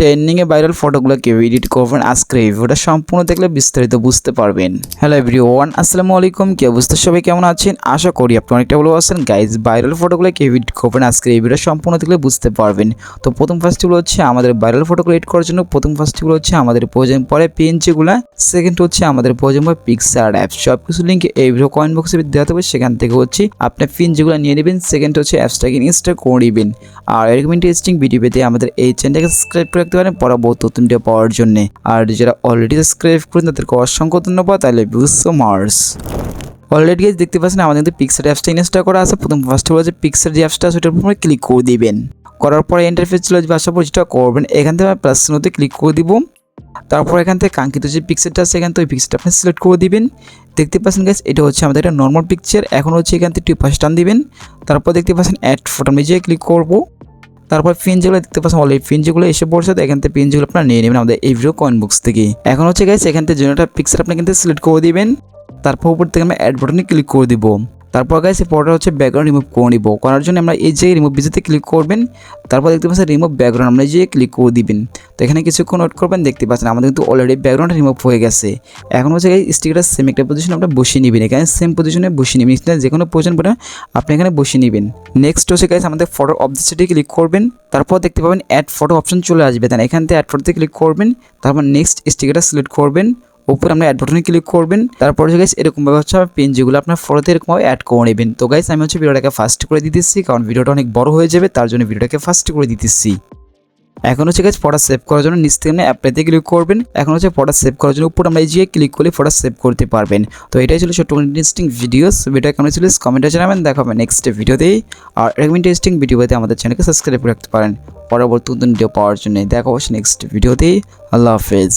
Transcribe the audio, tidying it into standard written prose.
Trending এ viral ফটোগুলো কিভাবে edit করবেন আজকের এই ভিডিওটা সম্পূর্ণ দেখলে বিস্তারিত বুঝতে পারবেন। হ্যালো এভরিওয়ান, আসসালামু আলাইকুম। কি অবস্থা, সবাই কেমন আছেন? আশা করি আপনি অনেকটা ভালো আছেন। গাইজ, ভাইরাল ফটোগুলো কিভাবে এডিট করবেন আজকের এই ভিডিও সম্পূর্ণ দেখলে বুঝতে পারবেন। তো প্রথম ফার্স্টগুলো হচ্ছে আমাদের ভাইরাল ফটোগুলো এডিট করার জন্য প্রথম ফার্স্টগুলো হচ্ছে আমাদের প্রয়োজন পড়ে পিএনজিগুলো, সেকেন্ড হচ্ছে আমাদের প্রয়োজন পড়ে পিক্সার অ্যাপস। সব কিছু লিঙ্ক এই ভিডিও কমেন্ট বক্সে দেওয়া থাকবে, সেখান থেকে হচ্ছে আপনি পিএনজিগুলো নিয়ে নেবেন। সেকেন্ড হচ্ছে অ্যাপসটাকে ইনস্টল করে নেবেন। আর এরকম ইন্টারেস্টিং ভিডিও পেতে আমাদের এই চ্যানেলটাকে সাবস্ক্রাইব করে রাখতে পারেন পরবর্তী নতুন ভিডিও পাওয়ার জন্য। আর যারা অলরেডি সাবস্ক্রাইব করেন তাদেরকে অসংখ্য ধন্যবাদ। তাহলে সো মার্স অলরেডি গাইজ দেখতে পাচ্ছেন আমাদের কিন্তু পিক্সার অ্যাপসটা ইনস্টল করা আছে। প্রথম ফার্স্ট হচ্ছে পিক্সার যে অ্যাপসটা সেটার উপরে ক্লিক করে দিবেন। করার পরে ইন্টারফেস চলে আসবে, আসার পর যেটা করবেন এখান থেকে প্লাস চিহ্নতে ক্লিক করে দিব। তারপর এখান থেকে কাঙ্ক্ষিত যে পিকচারটা আছে এখান থেকে ওই পিকচারটা আপনি সিলেক্ট করে দিবেন। দেখতে পাচ্ছেন গাইস, এটা হচ্ছে আমাদের একটা নর্মাল পিকচার। এখন হচ্ছে এখান থেকে টিপ টান দিবেন। তারপর দেখতে পাচ্ছেন অ্যাড ফটো, আমি যে ক্লিক করব। তারপর পিন যেগুলো দেখতে পাচ্ছেন অলরেডি পিন যেগুলো এসে পড়ছে, তো এখান থেকে পিন যেগুলো আপনারা নিয়ে নেবেন আমাদের এই ভিডিও কমেন্ট বক্স থেকে। এখন হচ্ছে গাইস এখান থেকে যেটা পিকচার আপনি কিন্তু সিলেক্ট করে দিবেন। তারপর উপর থেকে আমরা অ্যাড বাটনে ক্লিক করে দিব। তারপর গাইস এই পরটা হচ্ছে ব্যাকগ্রাউন্ড রিমুভ করে নিব। করার জন্য আমরা এই যে রিমুভ ভিডিওতে ক্লিক করবেন। তারপর দেখতে পাচ্ছেন রিমুভ ব্যাকগ্রাউন্ড, আমরা যে ক্লিক করে দিবেন। তো এখানে কিছুক্ষণ ওয়েট করবেন। দেখতে পাচ্ছেন আমাদের কিন্তু অলরেডি ব্যাকগ্রাউন্ড রিমুভ হয়ে গেছে। এখন হচ্ছে গাইস স্টিকারটা সেম একটা পজিশনে আমরা বসিয়ে নেবেন। এখানে সেম পজিশনে বসিয়ে নেবেন, যে কোনো পজিশন পড়ে আপনি এখানে বসিয়ে নেবেন। নেক্সট হচ্ছে গাইস আমাদের ফটোর অবজেক্টে ক্লিক করবেন। তারপর দেখতে পাবেন অ্যাড ফটো অপশন চলে আসবে, তাই এখান থেকে অ্যাড ফটোতে ক্লিক করবেন। তারপর নেক্সট স্টিকারটা সিলেক্ট করবেন। উপরে আমরা অ্যাড বাটনে ক্লিক করবেন। তারপর গাইস এরকমভাবে হচ্ছে পেন যেগুলো আপনার ফটোতে এরকমভাবে অ্যাড করে নেবেন। তো গাইস আমি হচ্ছে ভিডিওটাকে ফাস্ট করে দিতেছি, কারণ ভিডিওটা অনেক বড় হয়ে যাবে, তার জন্য ভিডিওটাকে ফাস্ট করে দিতেছি। এখন হচ্ছে গাইস ফটো সেভ করার জন্য নিচ থেকে অ্যাপ্লাইতে ক্লিক করবেন। এখন হচ্ছে ফটো সেভ করার জন্য উপর আমরা এই যে ক্লিক করলে ফটো সেভ করতে পারবেন। তো এটাই ছিল ছোট্ট ইন্টারেস্টিং ভিডিওস। ভিডিও কেমন ছিল কমেন্টে জানাবেন। দেখা হবে নেক্সট ভিডিওতেই। আর এরকম ইন্টারেস্টিং ভিডিও পেতে আমাদের চ্যানেলকে সাবস্ক্রাইব করে রাখতে পারেন পরবর্তী নতুন ভিডিও পাওয়ার জন্য। দেখা হচ্ছে নেক্সট ভিডিওতেই। আল্লাহ হাফেজ।